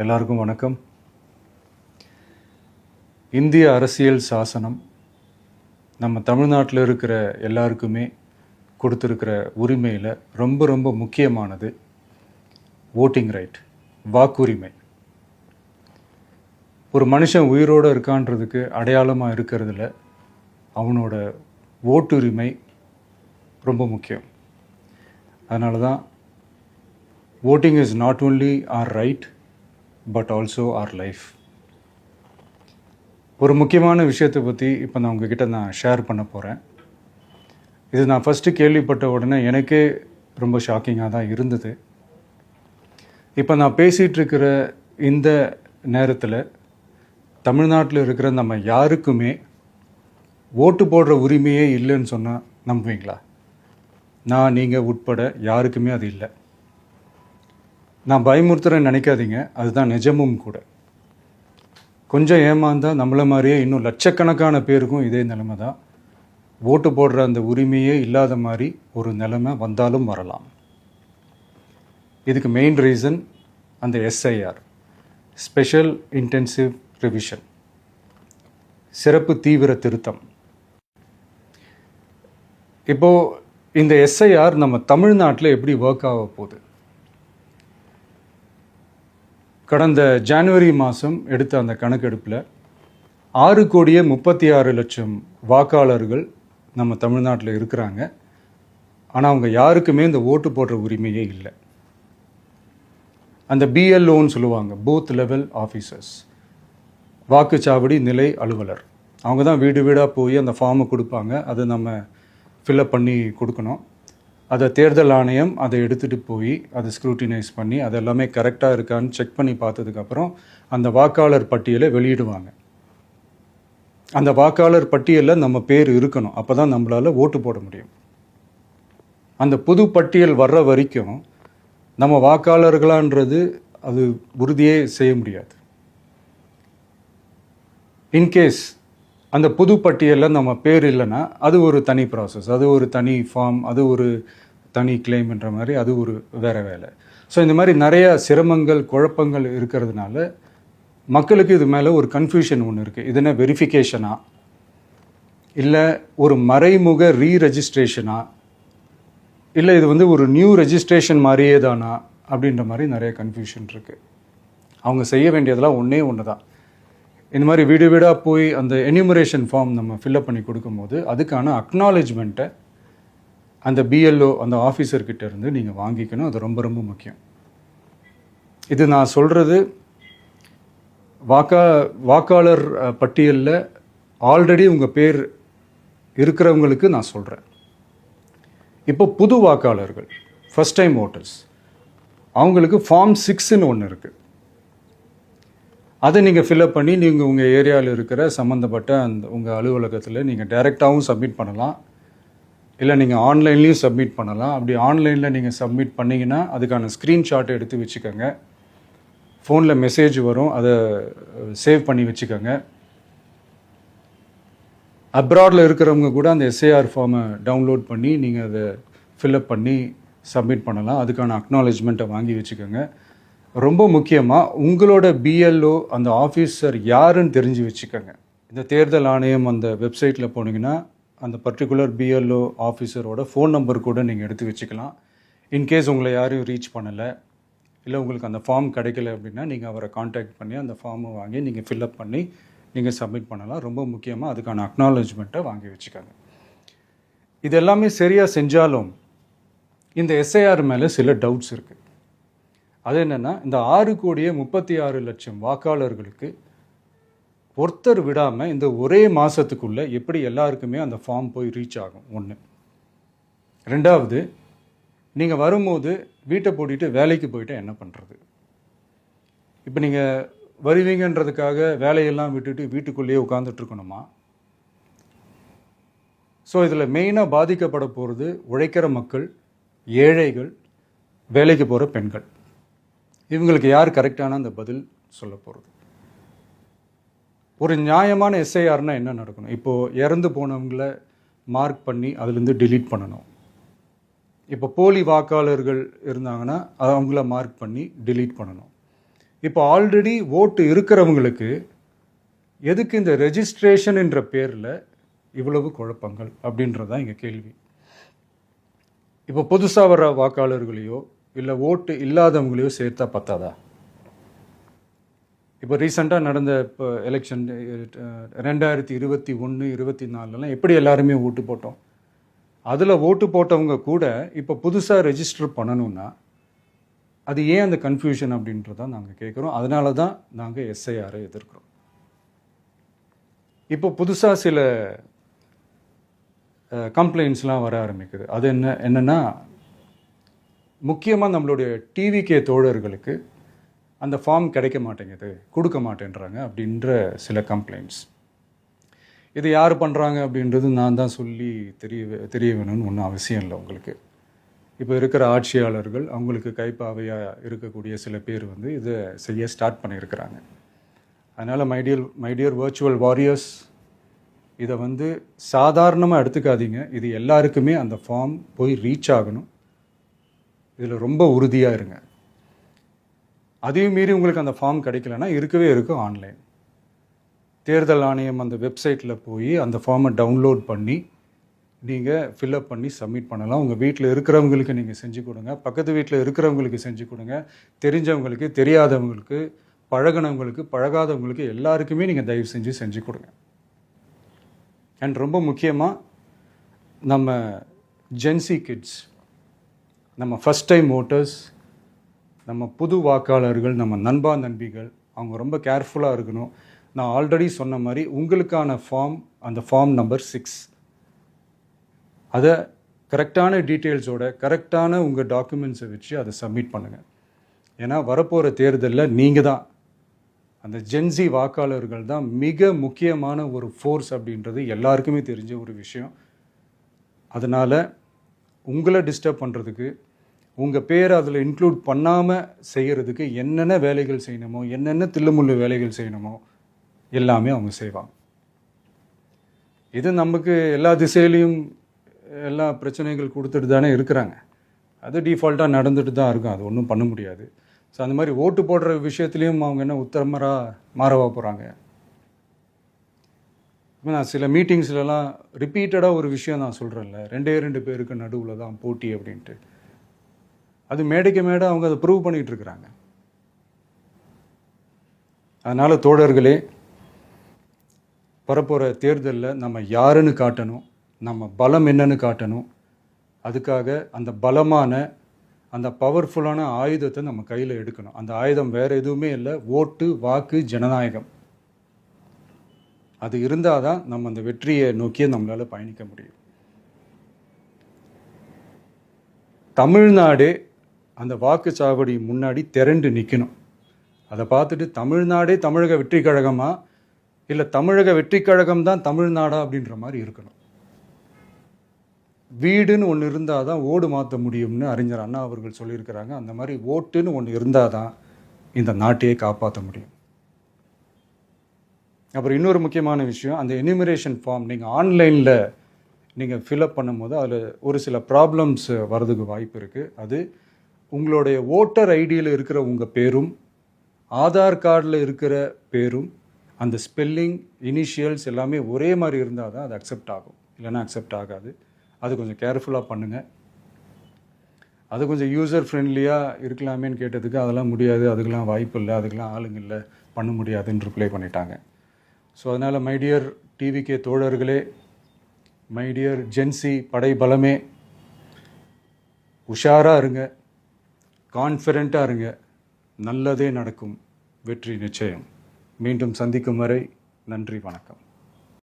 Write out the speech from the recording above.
எல்லாருக்கும் வணக்கம். இந்திய அரசியல் சாசனம் நம்ம தமிழ்நாட்டில் இருக்கிற எல்லாருக்குமே கொடுத்துருக்கிற உரிமையில் ரொம்ப ரொம்ப முக்கியமானது ஓட்டிங் ரைட், வாக்குரிமை. ஒரு மனுஷன் உயிரோடு இருக்கான்றதுக்கு அடையாளமாக இருக்கிறதுல அவனோட ஓட்டுரிமை ரொம்ப முக்கியம். அதனால தான் voting is not only our right but also our life. ஒரு முக்கியமான விஷயத்தை பற்றி இப்போ நான் உங்ககிட்ட ஷேர் பண்ண போகிறேன். இது நான் ஃபஸ்ட்டு கேள்விப்பட்ட உடனே எனக்கே ரொம்ப ஷாக்கிங்காக தான் இருந்தது. இப்போ நான் பேசிகிட்டு இருக்கிற இந்த நேரத்தில் தமிழ்நாட்டில் இருக்கிற நம்ம யாருக்குமே ஓட்டு போடுற உரிமையே இல்லைன்னு சொன்னால் நம்புவீங்களா? நான் நீங்கள் உட்பட யாருக்குமே அது இல்லை. நான் பயமுறுத்துறேன்னு நினைக்காதீங்க, அதுதான் நிஜமும் கூட. கொஞ்சம் ஏமாந்தால் நம்மளை மாதிரியே இன்னும் லட்சக்கணக்கான பேருக்கும் இதே நிலைமை தான். ஓட்டு போடுற அந்த உரிமையே இல்லாத மாதிரி ஒரு நிலைமை வந்தாலும் வரலாம். இதுக்கு மெயின் ரீசன் அந்த எஸ்ஐஆர், ஸ்பெஷல் இன்டென்சிவ் ரிவிஷன், சிறப்பு தீவிர திருத்தம். இப்போது இந்த எஸ்ஐஆர் நம்ம தமிழ்நாட்டில் எப்படி ஒர்க் ஆக போகுது? கடந்த ஜனவரி மாதம் எடுத்த அந்த கணக்கெடுப்பில் 6,36,00,000 வாக்காளர்கள் நம்ம தமிழ்நாட்டில் இருக்கிறாங்க. ஆனால் அவங்க யாருக்குமே இந்த ஓட்டு போடுற உரிமையே இல்லை. அந்த பிஎல்ஓன்னு சொல்லுவாங்க, பூத் லெவல் ஆஃபீஸர்ஸ், வாக்குச்சாவடி நிலை அலுவலர். அவங்க தான் வீடு வீடாக போய் அந்த ஃபார்மை கொடுப்பாங்க. அதை நம்ம ஃபில்அப் பண்ணி கொடுக்கணும். அதை தேர்தல் ஆணையம் அதை எடுத்துகிட்டு போய் அதை ஸ்க்ரூட்டினைஸ் பண்ணி அது எல்லாமே கரெக்டாக இருக்கான்னு செக் பண்ணி பார்த்ததுக்கப்புறம் அந்த வாக்காளர் பட்டியலை வெளியிடுவாங்க. அந்த வாக்காளர் பட்டியலில் நம்ம பேர் இருக்கணும், அப்போ தான் நம்மளால் ஓட்டு போட முடியும். அந்த புது பட்டியல் வர்ற வரைக்கும் நம்ம வாக்காளர்களான்றது அது உறுதியே செய்ய முடியாது. இன்கேஸ் அந்த புது பட்டியலில் நம்ம பேர் இல்லைன்னா அது ஒரு தனி ப்ராசஸ், அது ஒரு தனி ஃபார்ம், அது ஒரு தனி கிளைம்ன்ற மாதிரி அது ஒரு வேறு வேலை. ஸோ இந்த மாதிரி நிறைய சிரமங்கள் குழப்பங்கள் இருக்கிறதுனால மக்களுக்கு இது மேலே ஒரு கன்ஃபியூஷன் ஒன்று இருக்குது. இது என்ன வெரிஃபிகேஷனா இல்லை ஒரு மறைமுக ரீரெஜிஸ்ட்ரேஷனா இல்லை இது ஒரு நியூ ரெஜிஸ்ட்ரேஷன் மாதிரியே தானா அப்படின்ற மாதிரி நிறைய கன்ஃபியூஷன் இருக்குது. அவங்க செய்ய வேண்டியதெல்லாம் ஒன்று தான். இந்த மாதிரி வீடு வீடாக போய் அந்த என்யூமரேஷன் ஃபார்ம் நம்ம ஃபில்அப் பண்ணி கொடுக்கும்போது அதுக்கான அக்னாலேஜ்மெண்ட்டை அந்த பிஎல்ஓ அந்த ஆஃபீஸர்கிட்ட இருந்து நீங்கள் வாங்கிக்கணும். அது ரொம்ப ரொம்ப முக்கியம். இது நான் சொல்கிறது வாக்காளர் பட்டியலில் ஆல்ரெடி உங்கள் பேர் இருக்கிறவங்களுக்கு நான் சொல்கிறேன். இப்போ புது வாக்காளர்கள், ஃபஸ்ட் டைம் ஓட்டர்ஸ், அவங்களுக்கு ஃபார்ம் 6ன்னு ஒன்று இருக்குது. அதை நீங்கள் ஃபில்அப் பண்ணி நீங்கள் உங்கள் ஏரியாவில் இருக்கிற சம்மந்தப்பட்ட அந்த உங்கள் அலுவலகத்தில் நீங்கள் டைரெக்டாகவும் சப்மிட் பண்ணலாம், இல்லை நீங்கள் ஆன்லைன்லேயும் சப்மிட் பண்ணலாம். அப்படி ஆன்லைனில் நீங்கள் சப்மிட் பண்ணிங்கன்னா அதுக்கான ஸ்க்ரீன்ஷாட்டை எடுத்து வச்சுக்கோங்க. ஃபோனில் மெசேஜ் வரும், அதை சேவ் பண்ணி வச்சுக்கோங்க. அப்ராடில் இருக்கிறவங்க கூட அந்த எஸ்ஐஆர் ஃபார்மை டவுன்லோட் பண்ணி நீங்கள் அதை ஃபில்அப் பண்ணி சப்மிட் பண்ணலாம். அதுக்கான அக்னாலேஜ்மெண்ட்டை வாங்கி வச்சுக்கோங்க. ரொம்ப முக்கியமாக உங்களோட பிஎல்ஓ அந்த ஆஃபீஸர் யாருன்னு தெரிஞ்சு வச்சுக்கோங்க. இந்த தேர்தல் ஆணையம் அந்த வெப்சைட்டில் போனீங்கன்னா அந்த பர்டிகுலர் பிஎல்ஓ ஆஃபீஸரோட ஃபோன் நம்பர் கூட நீங்கள் எடுத்து வச்சுக்கலாம். இன்கேஸ் உங்களை யாரையும் ரீச் பண்ணலை இல்லை உங்களுக்கு அந்த ஃபார்ம் கிடைக்கல அப்படின்னா நீங்கள் அவரை காண்டாக்ட் பண்ணி அந்த ஃபார்மை வாங்கி நீங்கள் ஃபில்அப் பண்ணி நீங்கள் சப்மிட் பண்ணலாம். ரொம்ப முக்கியமாக அதுக்கான அக்னாலேஜ்மெண்ட்டை வாங்கி வச்சுக்கோங்க. இது எல்லாமே சரியாக செஞ்சாலும் இந்த எஸ்ஐஆர் மேலே சில டவுட்ஸ் இருக்குது. அது என்னென்னா, இந்த 6,36,00,000 வாக்காளர்களுக்கு ஒருத்தர் விடாமல் இந்த ஒரே மாதத்துக்குள்ளே எப்படி எல்லாருக்குமே அந்த ஃபார்ம் போய் ரீச் ஆகும்? ஒன்று. ரெண்டாவது, நீங்கள் வரும்போது வீட்டை பூட்டிட்டு வேலைக்கு போயிட்டு என்ன பண்ணுறது? இப்போ நீங்கள் வருவீங்கன்றதுக்காக வேலையெல்லாம் விட்டுட்டு வீட்டுக்குள்ளேயே உட்காந்துட்ருக்கணுமா? ஸோ இதில் மெயினாக பாதிக்கப்பட போகிறது உழைக்கிற மக்கள், ஏழைகள், வேலைக்கு போகிற பெண்கள். இவங்களுக்கு யார் கரெக்டான அந்த பதில் சொல்ல போகிறது? ஒரு நியாயமான எஸ்ஐஆர்னால் என்ன நடக்கணும்? இப்போது இறந்து போனவங்கள மார்க் பண்ணி அதுலேருந்து டிலீட் பண்ணணும். இப்போ போலி வாக்காளர்கள் இருந்தாங்கன்னா அவங்கள மார்க் பண்ணி டிலீட் பண்ணணும். இப்போ ஆல்ரெடி ஓட்டு இருக்கிறவங்களுக்கு எதுக்கு இந்த ரெஜிஸ்ட்ரேஷன் என்ற பேரில் இவ்வளவு குழப்பங்கள் அப்படின்றது தான் இங்கே கேள்வி. இப்போ புதுசாக வர வாக்காளர்களையோ இல்லை ஓட்டு இல்லாதவங்களையோ சேர்த்தா பத்தாதா? இப்போ ரீசெண்டாக நடந்த இப்போ எலெக்ஷன் 2021, 24 எப்படி எல்லாருமே ஓட்டு போட்டோம்? அதில் ஓட்டு போட்டவங்க கூட இப்போ புதுசாக ரெஜிஸ்டர் பண்ணணும்னா அது ஏன் அந்த கன்ஃபியூஷன் அப்படின்றதான் நாங்கள் கேட்குறோம். அதனால தான் நாங்கள் எஸ்ஐஆரை எதிர்க்கிறோம். இப்போ புதுசாக சில கம்ப்ளைண்ட்ஸ்லாம் வர ஆரம்பிக்குது. அது என்னென்னா முக்கியமாக நம்மளுடைய டிவிகே தோழர்களுக்கு அந்த ஃபார்ம் கிடைக்க மாட்டேங்குது, கொடுக்க மாட்டேன்றாங்க அப்படின்ற சில கம்ப்ளைண்ட்ஸ். இது யார் பண்ணுறாங்க அப்படின்றது நான் தான் சொல்லி தெரிய வேணும்னு ஒன்றும் அவசியம் இல்லை உங்களுக்கு. இப்போ இருக்கிற ஆட்சியாளர்கள் அவங்களுக்கு கைப்பாவையாக இருக்கக்கூடிய சில பேர் இதை செய்ய ஸ்டார்ட் பண்ணியிருக்கிறாங்க. அதனால் மைடியர் வர்ச்சுவல் வாரியர்ஸ், இதை சாதாரணமாக எடுத்துக்காதீங்க. இது எல்லாருக்குமே அந்த ஃபார்ம் போய் ரீச் ஆகணும். இதில் ரொம்ப உறுதியாக இருங்க. அதையும் மீறி உங்களுக்கு அந்த ஃபார்ம் கிடைக்கலன்னா இருக்கவே இருக்கும் ஆன்லைன். தேர்தல் ஆணையம் அந்த வெப்சைட்டில் போய் அந்த ஃபார்மை டவுன்லோட் பண்ணி நீங்கள் ஃபில்அப் பண்ணி சப்மிட் பண்ணலாம். உங்கள் வீட்டில் இருக்கிறவங்களுக்கு நீங்கள் செஞ்சு கொடுங்க, பக்கத்து வீட்டில் இருக்கிறவங்களுக்கு செஞ்சு கொடுங்க, தெரிஞ்சவங்களுக்கு, தெரியாதவங்களுக்கு, பழகினவங்களுக்கு, பழகாதவங்களுக்கு எல்லாருக்குமே நீங்கள் தயவு செஞ்சு கொடுங்க. அண்ட் ரொம்ப முக்கியமாக நம்ம ஜென்சி கிட்ஸ், நம்ம ஃபஸ்ட் டைம் ஓட்டர்ஸ், நம்ம புது வாக்காளர்கள், நம்ம நண்பா நண்பிகள், அவங்க ரொம்ப கேர்ஃபுல்லாக இருக்கணும். நான் ஆல்ரெடி சொன்ன மாதிரி உங்களுக்கான ஃபார்ம், அந்த ஃபார்ம் நம்பர் 6, அதை கரெக்டான டீட்டெயில்ஸோட கரெக்டான உங்கள் டாக்குமெண்ட்ஸை வச்சு அதை சப்மிட் பண்ணுங்கள். ஏன்னா வரப்போகிற தேர்தலில் நீங்கள் தான், அந்த ஜென்சி வாக்காளர்கள் தான் மிக முக்கியமான ஒரு ஃபோர்ஸ் அப்படின்றது எல்லாருக்குமே தெரிஞ்ச ஒரு விஷயம். அதனால் உங்களை டிஸ்டர்ப் பண்ணுறதுக்கு, உங்கள் பேரை அதில் இன்க்ளூட் பண்ணாமல் செய்கிறதுக்கு என்னென்ன வேலைகள் செய்யணுமோ, என்னென்ன தில்லுமுள்ளு வேலைகள் செய்யணுமோ எல்லாமே அவங்க செய்வாங்க. இது நமக்கு எல்லா திசையிலையும் எல்லா பிரச்சனைகள் கொடுத்துட்டு தானே இருக்கிறாங்க. அது டிஃபால்ட்டாக நடந்துட்டு தான் இருக்கும். அது ஒன்றும் பண்ண முடியாது. ஸோ அந்த மாதிரி ஓட்டு போடுற விஷயத்துலேயும் அவங்க என்ன உத்தரமராக மாறவா போகிறாங்க? இப்போ நான் சில மீட்டிங்ஸ்லலாம் ரிப்பீட்டடாக ஒரு விஷயம் நான் சொல்கிறேன்ல, 2 பேருக்கு நடுவில் தான் போட்டி அப்படின்ட்டு. அது மேடைக்கு மேடை அவங்க அதை ப்ரூவ் பண்ணிகிட்டு இருக்கிறாங்க. அதனால் தோழர்களே, வரப்போகிற தேர்தலில் நம்ம யாருன்னு காட்டணும், நம்ம பலம் என்னன்னு காட்டணும். அதுக்காக அந்த பலமான, அந்த பவர்ஃபுல்லான ஆயுதத்தை நம்ம கையில் எடுக்கணும். அந்த ஆயுதம் வேறு எதுவுமே இல்லை, ஓட்டு, வாக்கு, ஜனநாயகம். அது இருந்தால் தான் நம்ம அந்த வெற்றியை நோக்கியே நம்மளால் பயணிக்க முடியும். தமிழ்நாடே அந்த வாக்குச்சாவடி முன்னாடி திரண்டு நிற்கணும். அதை பார்த்துட்டு தமிழ்நாடே தமிழக வெற்றி கழகமா, இல்லை தமிழக வெற்றி கழகம் தான் தமிழ்நாடா அப்படின்ற மாதிரி இருக்கணும். வீடுன்னு ஒன்று இருந்தால் தான் ஓடு மாற்ற முடியும்னு அறிஞர் அண்ணா அவர்கள் சொல்லியிருக்கிறாங்க. அந்த மாதிரி ஓட்டுன்னு ஒன்று இருந்தால் தான் இந்த நாட்டையே காப்பாற்ற முடியும். அப்புறம் இன்னொரு முக்கியமான விஷயம், அந்த எனிமரேஷன் ஃபார்ம் நீங்கள் ஆன்லைனில் நீங்கள் ஃபில்அப் பண்ணும்போது அதில் ஒரு சில ப்ராப்ளம்ஸ் வர்றதுக்கு வாய்ப்பு இருக்குது. அது உங்களுடைய ஓட்டர் ஐடியில் இருக்கிற உங்கள் பேரும், ஆதார் கார்டில் இருக்கிற பேரும், அந்த ஸ்பெல்லிங், இனிஷியல்ஸ் எல்லாமே ஒரே மாதிரி இருந்தால் தான் அது அக்செப்ட் ஆகும், இல்லைன்னா அக்செப்ட் ஆகாது. அது கொஞ்சம் கேர்ஃபுல்லாக பண்ணுங்கள். அது கொஞ்சம் யூசர் ஃப்ரெண்ட்லியாக இருக்கலாமேன்னு கேட்டதுக்கு அதெல்லாம் முடியாது, அதுக்கெலாம் வாய்ப்பு இல்லை, அதுக்கெலாம் ஆளுங்க இல்லை, பண்ண முடியாதுன்னு ரிப்ளை பண்ணிட்டாங்க. ஸோ அதனால் மைடியர் டிவிகே தோழர்களே, மைடியர் ஜென்சி படை பலமே, உஷாராக இருங்க, கான்ஃபிடெண்ட்டாக இருங்க. நல்லதே நடக்கும். வெற்றி நிச்சயம். மீண்டும் சந்திக்கும் வரை நன்றி, வணக்கம்.